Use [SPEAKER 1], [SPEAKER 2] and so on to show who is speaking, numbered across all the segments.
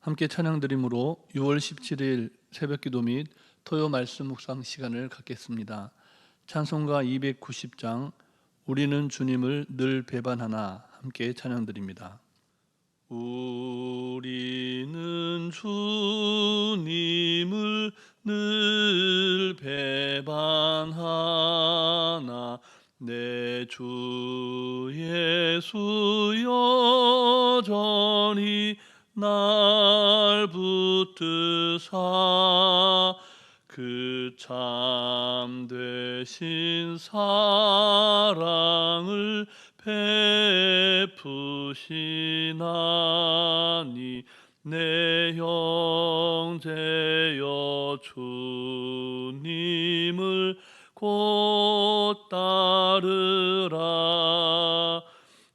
[SPEAKER 1] 함께 찬양드림으로 6월 17일 새벽기도 및 토요 말씀 묵상 시간을 갖겠습니다. 찬송가 290장 우리는 주님을 늘 배반하나 함께 찬양드립니다. 우리는 주님을 늘 배반하나 내 주 예수 여전히 날 붙드사 그 참되신 사랑을 베푸시나니 내 형제여 주님을 곧 따르라.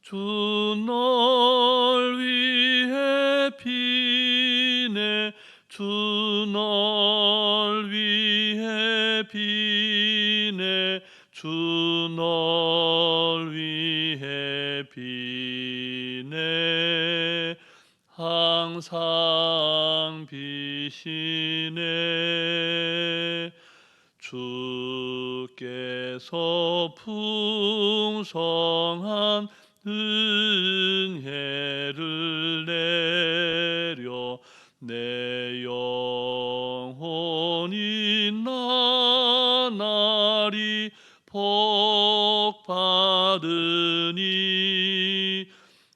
[SPEAKER 1] 주 널 위해 비네 주 널 위해 비네 주 널 위해 비네 항상 비시네. 주께서 풍성한 은혜를 내려 내 영혼이 나날이 복 받으니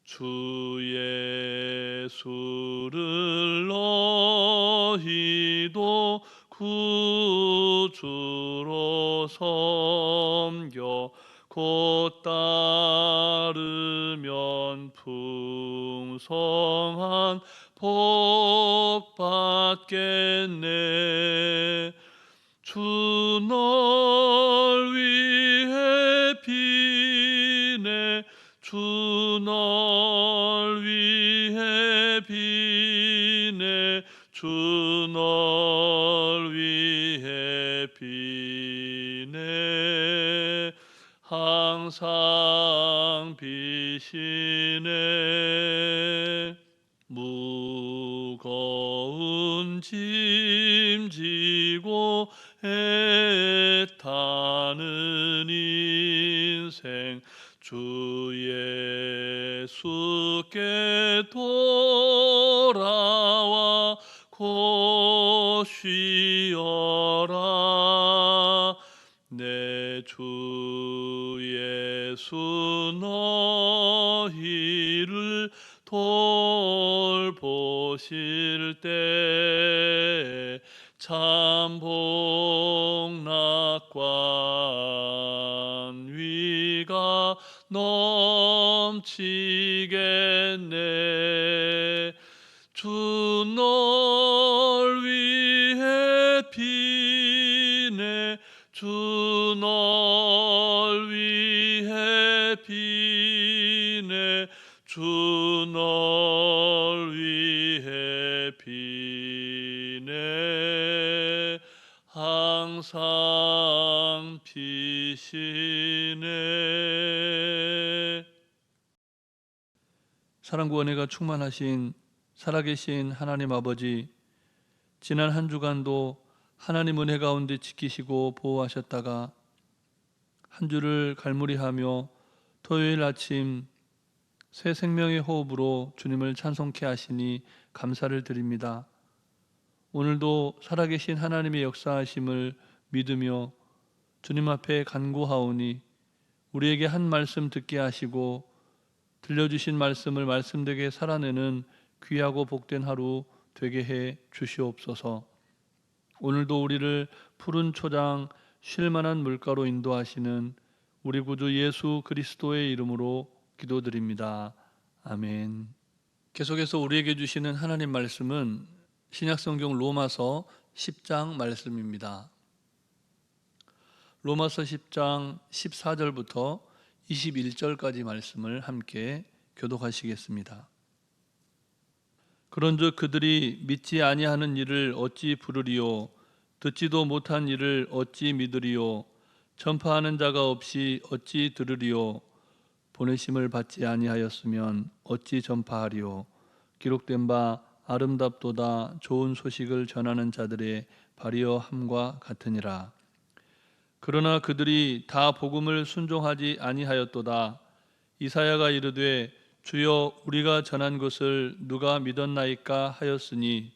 [SPEAKER 1] 주 예수를 너희도 구주로 섬겨 곧 따르면 풍성한 복 받겠네. 주 널 위해 비네 주 널 위해 비네 주 널 위해 비네 항상 비시네. 무거운 짐 지고 애타는 인생 주 예수께 돌아와 곧 쉬어라. 내 주 예수 너희를 돌보실 때 참 복락관 위가 넘치겠네. 주 널 위해 비네 주 널 위해 비네 주 널 위해 비네 항상 비시네. 사랑과 은혜가 충만하신 살아계신 하나님 아버지, 지난 한 주간도 하나님 은혜 가운데 지키시고 보호하셨다가 한 주를 갈무리하며 토요일 아침 새 생명의 호흡으로 주님을 찬송케 하시니 감사를 드립니다. 오늘도 살아계신 하나님의 역사하심을 믿으며 주님 앞에 간구하오니 우리에게 한 말씀 듣게 하시고 들려주신 말씀을 말씀되게 살아내는 귀하고 복된 하루 되게 해 주시옵소서. 오늘도 우리를 푸른 초장 쉴만한 물가로 인도하시는 우리 구주 예수 그리스도의 이름으로 기도드립니다. 아멘. 계속해서 우리에게 주시는 하나님 말씀은 신약성경 로마서 10장 말씀입니다. 로마서 10장 14절부터 21절까지 말씀을 함께 교독하시겠습니다. 그런즉 그들이 믿지 아니하는 일을 어찌 부르리요 듣지도 못한 일을 어찌 믿으리요 전파하는 자가 없이 어찌 들으리요 보내심을 받지 아니하였으면 어찌 전파하리요 기록된 바 아름답도다 좋은 소식을 전하는 자들의 발이여 함과 같으니라. 그러나 그들이 다 복음을 순종하지 아니하였도다. 이사야가 이르되 주여 우리가 전한 것을 누가 믿었나이까 하였으니,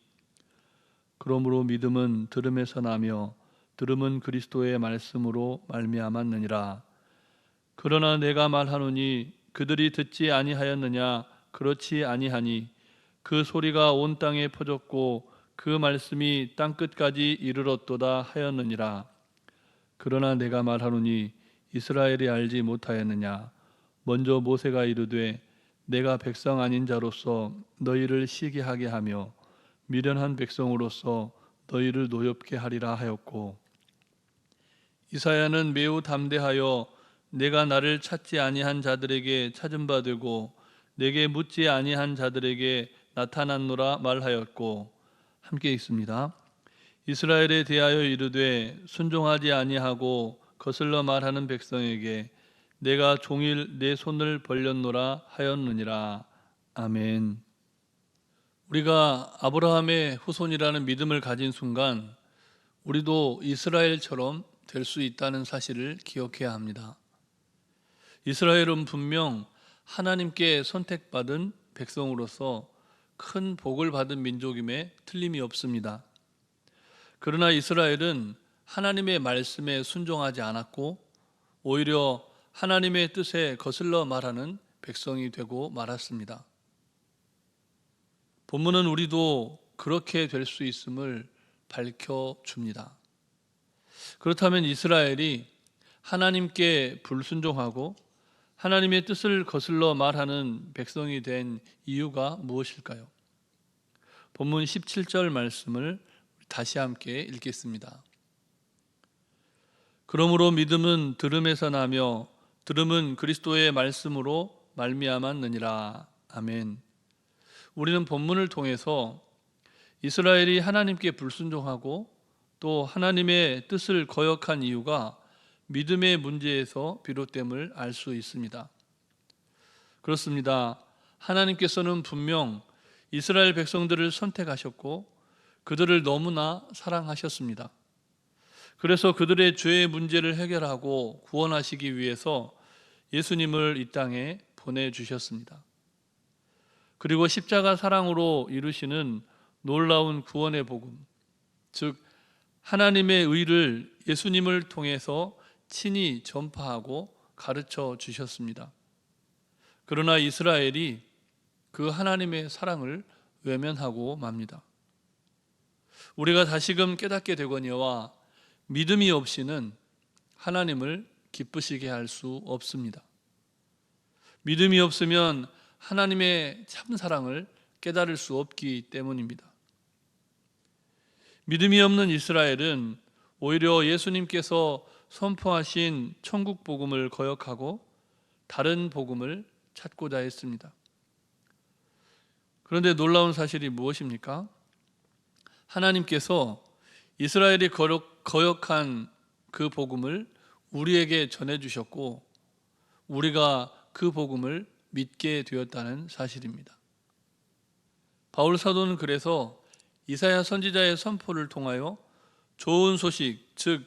[SPEAKER 1] 그러므로 믿음은 들음에서 나며 들음은 그리스도의 말씀으로 말미암았느니라. 그러나 내가 말하노니 그들이 듣지 아니하였느냐? 그렇지 아니하니 그 소리가 온 땅에 퍼졌고 그 말씀이 땅끝까지 이르렀도다 하였느니라. 그러나 내가 말하노니 이스라엘이 알지 못하였느냐? 먼저 모세가 이르되 내가 백성 아닌 자로서 너희를 시기하게 하며 미련한 백성으로서 너희를 노엽게 하리라 하였고, 이사야는 매우 담대하여 내가 나를 찾지 아니한 자들에게 찾은 바 되고 내게 묻지 아니한 자들에게 나타났노라 말하였고, 함께 읽습니다. 이스라엘에 대하여 이르되 순종하지 아니하고 거슬러 말하는 백성에게 내가 종일 내 손을 벌렸노라 하였느니라. 아멘. 우리가 아브라함의 후손이라는 믿음을 가진 순간 우리도 이스라엘처럼 될 수 있다는 사실을 기억해야 합니다. 이스라엘은 분명 하나님께 선택받은 백성으로서 큰 복을 받은 민족임에 틀림이 없습니다. 그러나 이스라엘은 하나님의 말씀에 순종하지 않았고 오히려 하나님의 뜻에 거슬러 말하는 백성이 되고 말았습니다. 본문은 우리도 그렇게 될 수 있음을 밝혀줍니다. 그렇다면 이스라엘이 하나님께 불순종하고 하나님의 뜻을 거슬러 말하는 백성이 된 이유가 무엇일까요? 본문 17절 말씀을 다시 함께 읽겠습니다. 그러므로 믿음은 들음에서 나며 들음은 그리스도의 말씀으로 말미암았느니라. 아멘. 우리는 본문을 통해서 이스라엘이 하나님께 불순종하고 또 하나님의 뜻을 거역한 이유가 믿음의 문제에서 비롯됨을 알 수 있습니다. 그렇습니다. 하나님께서는 분명 이스라엘 백성들을 선택하셨고 그들을 너무나 사랑하셨습니다. 그래서 그들의 죄의 문제를 해결하고 구원하시기 위해서 예수님을 이 땅에 보내주셨습니다. 그리고 십자가 사랑으로 이루시는 놀라운 구원의 복음, 즉 하나님의 의를 예수님을 통해서 친히 전파하고 가르쳐 주셨습니다. 그러나 이스라엘이 그 하나님의 사랑을 외면하고 맙니다. 우리가 다시금 깨닫게 되거니와 믿음이 없이는 하나님을 기쁘시게 할 수 없습니다. 믿음이 없으면 하나님의 참 사랑을 깨달을 수 없기 때문입니다. 믿음이 없는 이스라엘은 오히려 예수님께서 선포하신 천국 복음을 거역하고 다른 복음을 찾고자 했습니다. 그런데 놀라운 사실이 무엇입니까? 하나님께서 이스라엘이 거역한 그 복음을 우리에게 전해주셨고 우리가 그 복음을 믿게 되었다는 사실입니다. 바울 사도는 그래서 이사야 선지자의 선포를 통하여 좋은 소식, 즉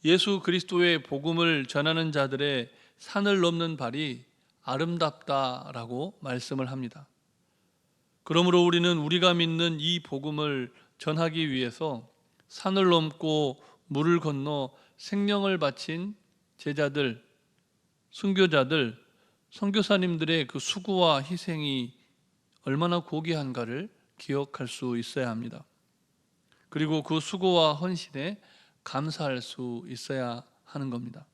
[SPEAKER 1] 예수 그리스도의 복음을 전하는 자들의 산을 넘는 발이 아름답다라고 말씀을 합니다. 그러므로 우리는 우리가 믿는 이 복음을 전하기 위해서 산을 넘고 물을 건너 생명을 바친 제자들, 순교자들, 선교사님들의 그 수고와 희생이 얼마나 고귀한가를 기억할 수 있어야 합니다. 그리고 그 수고와 헌신에 감사할 수 있어야 하는 겁니다.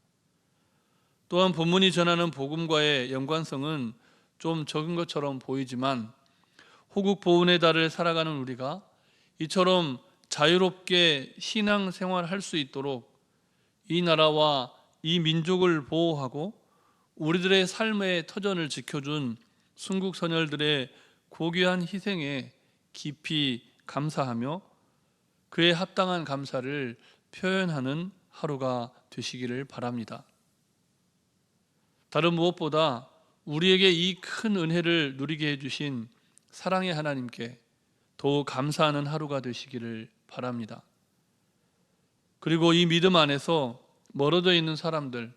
[SPEAKER 1] 또한 본문이 전하는 복음과의 연관성은 좀 적은 것처럼 보이지만 호국 보훈의 달을 살아가는 우리가 이처럼 자유롭게 신앙생활할 수 있도록 이 나라와 이 민족을 보호하고 우리들의 삶의 터전을 지켜준 순국 선열들의 고귀한 희생에 깊이 감사하며 그에 합당한 감사를 표현하는 하루가 되시기를 바랍니다. 다른 무엇보다 우리에게 이 큰 은혜를 누리게 해주신 사랑의 하나님께 더욱 감사하는 하루가 되시기를 바랍니다. 그리고 이 믿음 안에서 멀어져 있는 사람들,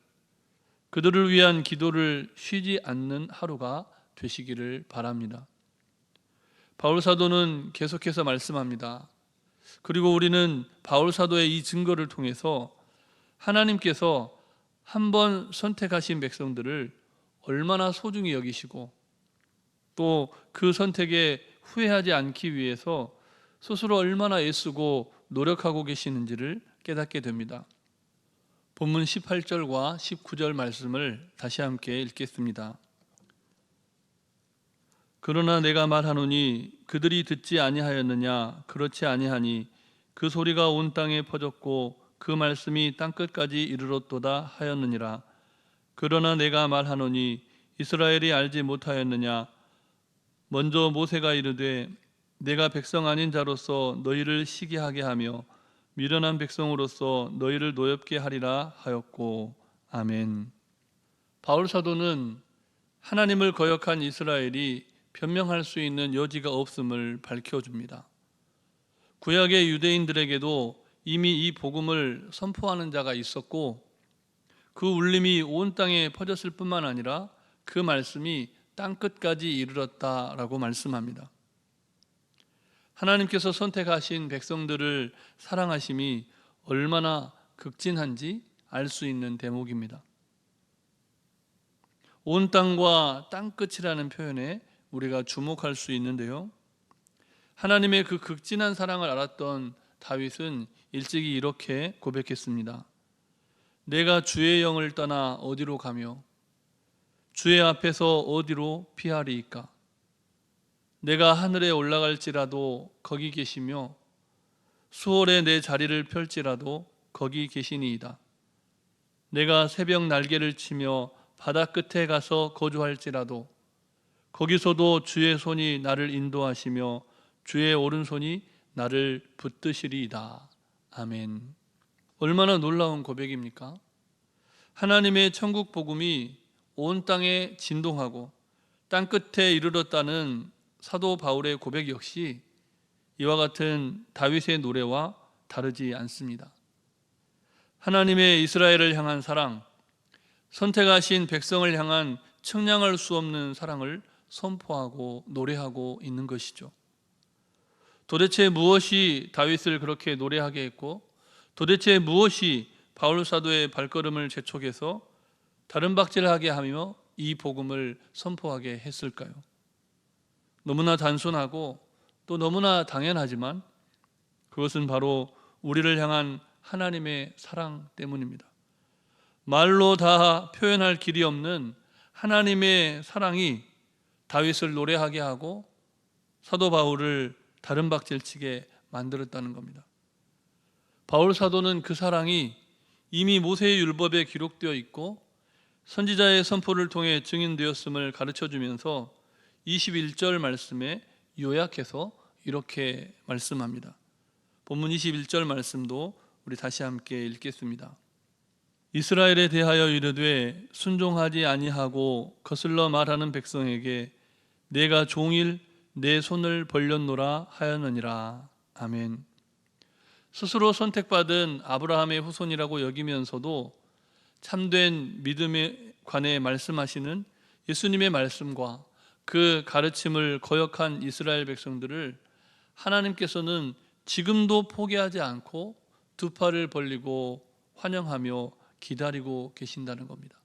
[SPEAKER 1] 그들을 위한 기도를 쉬지 않는 하루가 되시기를 바랍니다. 바울 사도는 계속해서 말씀합니다. 그리고 우리는 바울 사도의 이 증거를 통해서 하나님께서 한 번 선택하신 백성들을 얼마나 소중히 여기시고 또 그 선택에 후회하지 않기 위해서 스스로 얼마나 애쓰고 노력하고 계시는지를 깨닫게 됩니다. 본문 18절과 19절 말씀을 다시 함께 읽겠습니다. 그러나 내가 말하노니 그들이 듣지 아니하였느냐? 그렇지 아니하니 그 소리가 온 땅에 퍼졌고 그 말씀이 땅끝까지 이르렀도다 하였느니라. 그러나 내가 말하노니 이스라엘이 알지 못하였느냐? 먼저 모세가 이르되 내가 백성 아닌 자로서 너희를 시기하게 하며 미련한 백성으로서 너희를 노엽게 하리라 하였고. 아멘. 바울 사도는 하나님을 거역한 이스라엘이 변명할 수 있는 여지가 없음을 밝혀줍니다. 구약의 유대인들에게도 이미 이 복음을 선포하는 자가 있었고 그 울림이 온 땅에 퍼졌을 뿐만 아니라 그 말씀이 땅끝까지 이르렀다라고 말씀합니다. 하나님께서 선택하신 백성들을 사랑하심이 얼마나 극진한지 알 수 있는 대목입니다. 온 땅과 땅끝이라는 표현에 우리가 주목할 수 있는데요. 하나님의 그 극진한 사랑을 알았던 다윗은 일찍이 이렇게 고백했습니다. 내가 주의 영을 떠나 어디로 가며 주의 앞에서 어디로 피하리이까? 내가 하늘에 올라갈지라도 거기 계시며 수월에 내 자리를 펼지라도 거기 계시니이다. 내가 새벽 날개를 치며 바다 끝에 가서 거주할지라도 거기서도 주의 손이 나를 인도하시며 주의 오른손이 나를 붙드시리이다. 아멘. 얼마나 놀라운 고백입니까? 하나님의 천국 복음이 온 땅에 진동하고 땅끝에 이르렀다는 사도 바울의 고백 역시 이와 같은 다윗의 노래와 다르지 않습니다. 하나님의 이스라엘을 향한 사랑, 선택하신 백성을 향한 측량할 수 없는 사랑을 선포하고 노래하고 있는 것이죠. 도대체 무엇이 다윗을 그렇게 노래하게 했고 도대체 무엇이 바울 사도의 발걸음을 재촉해서 다른 박질하게 하며 이 복음을 선포하게 했을까요? 너무나 단순하고 또 너무나 당연하지만 그것은 바로 우리를 향한 하나님의 사랑 때문입니다. 말로 다 표현할 길이 없는 하나님의 사랑이 다윗을 노래하게 하고 사도 바울을 다른 박질치게 만들었다는 겁니다. 바울 사도는 그 사랑이 이미 모세의 율법에 기록되어 있고 선지자의 선포를 통해 증인되었음을 가르쳐주면서 21절 말씀에 요약해서 이렇게 말씀합니다. 본문 21절 말씀도 우리 다시 함께 읽겠습니다. 이스라엘에 대하여 이르되 순종하지 아니하고 거슬러 말하는 백성에게 내가 종일 내 손을 벌렸노라 하였느니라. 아멘. 스스로 선택받은 아브라함의 후손이라고 여기면서도 참된 믿음에 관해 말씀하시는 예수님의 말씀과 그 가르침을 거역한 이스라엘 백성들을 하나님께서는 지금도 포기하지 않고 두 팔을 벌리고 환영하며 기다리고 계신다는 겁니다.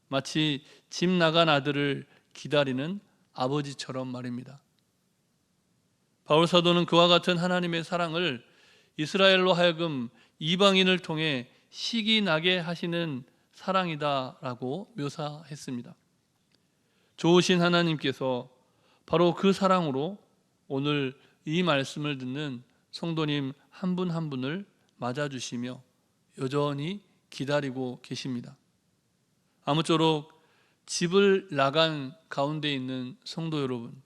[SPEAKER 1] 마치 집 나간 아들을 기다리는 아버지처럼 말입니다. 바울 사도는 그와 같은 하나님의 사랑을 이스라엘로 하여금 이방인을 통해 시기 나게 하시는 사랑이다라고 묘사했습니다. 좋으신 하나님께서 바로 그 사랑으로 오늘 이 말씀을 듣는 성도님 한 분 한 분을 맞아주시며 여전히 기다리고 계십니다. 아무쪼록 집을 나간 가운데 있는 성도 여러분,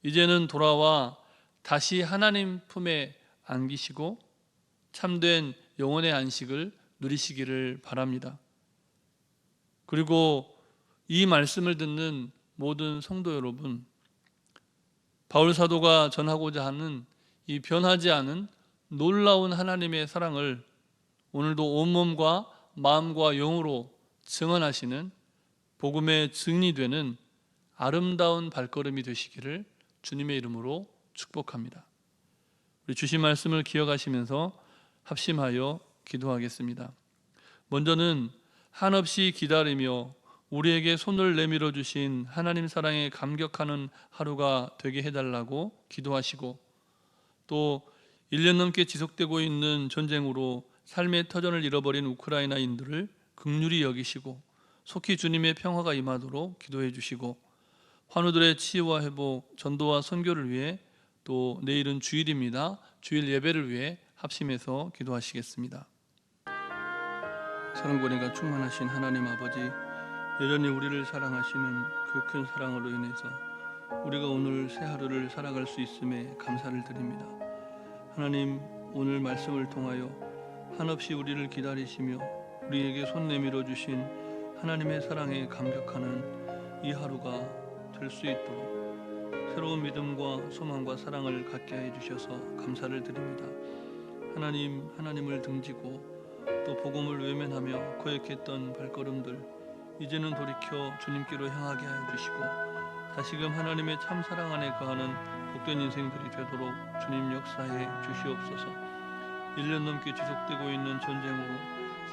[SPEAKER 1] 이제는 돌아와 다시 하나님 품에 안기시고 참된 영혼의 안식을 누리시기를 바랍니다. 그리고 이 말씀을 듣는 모든 성도 여러분, 바울 사도가 전하고자 하는 이 변하지 않은 놀라운 하나님의 사랑을 오늘도 온몸과 마음과 영으로 증언하시는 복음의 증인이 되는 아름다운 발걸음이 되시기를 주님의 이름으로 축복합니다. 우리 주신 말씀을 기억하시면서 합심하여 기도하겠습니다. 먼저는 한없이 기다리며 우리에게 손을 내밀어 주신 하나님 사랑에 감격하는 하루가 되게 해달라고 기도하시고, 또 1년 넘게 지속되고 있는 전쟁으로 삶의 터전을 잃어버린 우크라이나인들을 긍휼히 여기시고 속히 주님의 평화가 임하도록 기도해 주시고, 환우들의 치유와 회복, 전도와 선교를 위해, 또 내일은 주일입니다. 주일 예배를 위해 합심해서 기도하시겠습니다. 사랑권위가 충만하신 하나님 아버지, 여전히 우리를 사랑하시는 그 큰 사랑으로 인해서 우리가 오늘 새 하루를 살아갈 수 있음에 감사를 드립니다. 하나님, 오늘 말씀을 통하여 한없이 우리를 기다리시며 우리에게 손 내밀어 주신 하나님의 사랑에 감격하는 이 하루가 될 수 있도록 새로운 믿음과 소망과 사랑을 갖게 해주셔서 감사를 드립니다. 하나님, 하나님을 등지고 또 복음을 외면하며 거역했던 발걸음들, 이제는 돌이켜 주님께로 향하게 하여 주시고 다시금 하나님의 참 사랑 안에 거하는 복된 인생들이 되도록 주님 역사해 주시옵소서. 1년 넘게 지속되고 있는 전쟁으로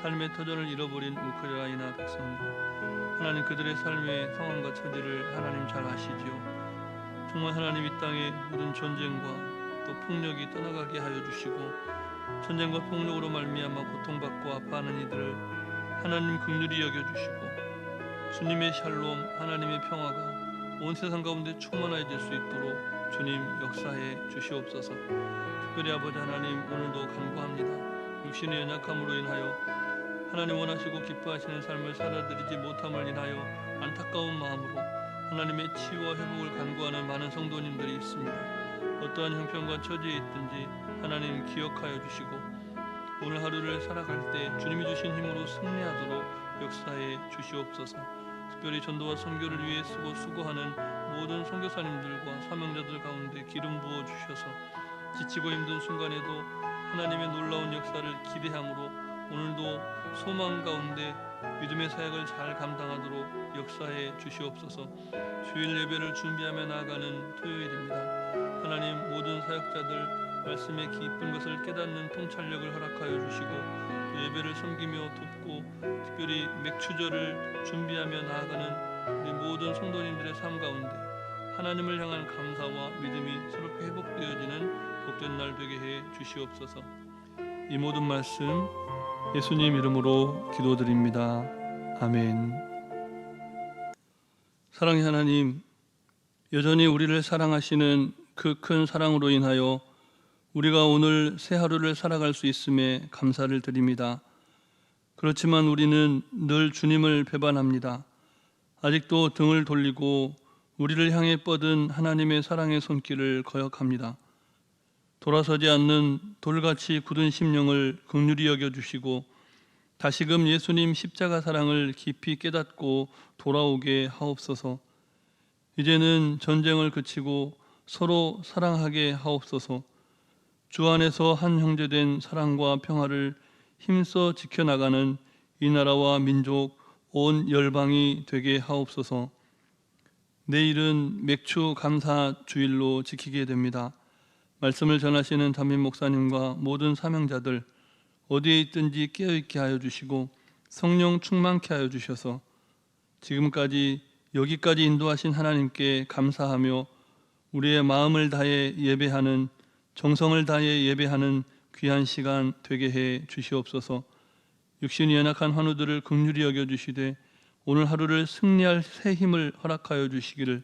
[SPEAKER 1] 삶의 터전을 잃어버린 우크라이나 백성들, 하나님 그들의 삶의 상황과 처지를 하나님 잘 아시지요. 정말 하나님 이 땅의 모든 전쟁과 또 폭력이 떠나가게 하여 주시고, 전쟁과 폭력으로 말미암아 고통받고 아파하는 이들을 하나님 긍휼히 여겨주시고, 주님의 샬롬, 하나님의 평화가 온 세상 가운데 충만해질 수 있도록 주님 역사해 주시옵소서. 특별히 아버지 하나님, 오늘도 간구합니다. 육신의 연약함으로 인하여 하나님 원하시고 기뻐하시는 삶을 살아드리지 못함을 인하여 안타까운 마음으로 하나님의 치유와 회복을 간구하는 많은 성도님들이 있습니다. 어떠한 형편과 처지에 있든지 하나님 기억하여 주시고, 오늘 하루를 살아갈 때 주님이 주신 힘으로 승리하도록 역사해 주시옵소서. 특별히 전도와 선교를 위해 쓰고 수고하는 모든 선교사님들과 사명자들 가운데 기름 부어 주셔서 지치고 힘든 순간에도 하나님의 놀라운 역사를 기대함으로 오늘도 소망 가운데 믿음의 사역을 잘 감당하도록 역사해 주시옵소서. 주일 예배를 준비하며 나아가는 토요일입니다. 하나님, 모든 사역자들 말씀의 깊은 것을 깨닫는 통찰력을 허락하여 주시고, 예배를 섬기며 돕고 특별히 맥추절을 준비하며 나아가는 우리 모든 성도님들의 삶 가운데 하나님을 향한 감사와 믿음이 새롭게 회복되어지는 복된 날 되게 해 주시옵소서. 이 모든 말씀 예수님 이름으로 기도드립니다. 아멘. 사랑의 하나님, 여전히 우리를 사랑하시는 그 큰 사랑으로 인하여 우리가 오늘 새 하루를 살아갈 수 있음에 감사를 드립니다. 그렇지만 우리는 늘 주님을 배반합니다. 아직도 등을 돌리고 우리를 향해 뻗은 하나님의 사랑의 손길을 거역합니다. 돌아서지 않는 돌같이 굳은 심령을 긍휼히 여겨주시고 다시금 예수님 십자가 사랑을 깊이 깨닫고 돌아오게 하옵소서. 이제는 전쟁을 그치고 서로 사랑하게 하옵소서. 주 안에서 한 형제된 사랑과 평화를 힘써 지켜나가는 이 나라와 민족 온 열방이 되게 하옵소서. 내일은 맥추 감사 주일로 지키게 됩니다. 말씀을 전하시는 담임 목사님과 모든 사명자들 어디에 있든지 깨어있게 하여 주시고 성령 충만케 하여 주셔서 지금까지 여기까지 인도하신 하나님께 감사하며 우리의 마음을 다해 예배하는, 정성을 다해 예배하는 귀한 시간 되게 해 주시옵소서. 육신이 연약한 환우들을 긍휼히 여겨주시되 오늘 하루를 승리할 새 힘을 허락하여 주시기를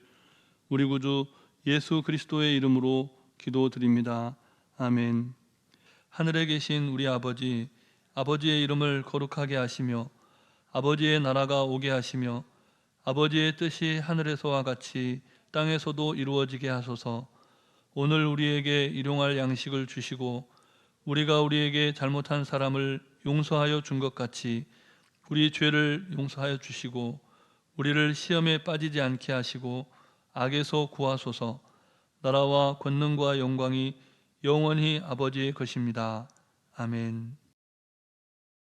[SPEAKER 1] 우리 구주 예수 그리스도의 이름으로 기도드립니다. 아멘. 하늘에 계신 우리 아버지, 아버지의 이름을 거룩하게 하시며 아버지의 나라가 오게 하시며 아버지의 뜻이 하늘에서와 같이 땅에서도 이루어지게 하소서. 오늘 우리에게 일용할 양식을 주시고 우리가 우리에게 잘못한 사람을 용서하여 준 것 같이 우리 죄를 용서하여 주시고 우리를 시험에 빠지지 않게 하시고 악에서 구하소서. 나라와 권능과 영광이 영원히 아버지의 것입니다. 아멘.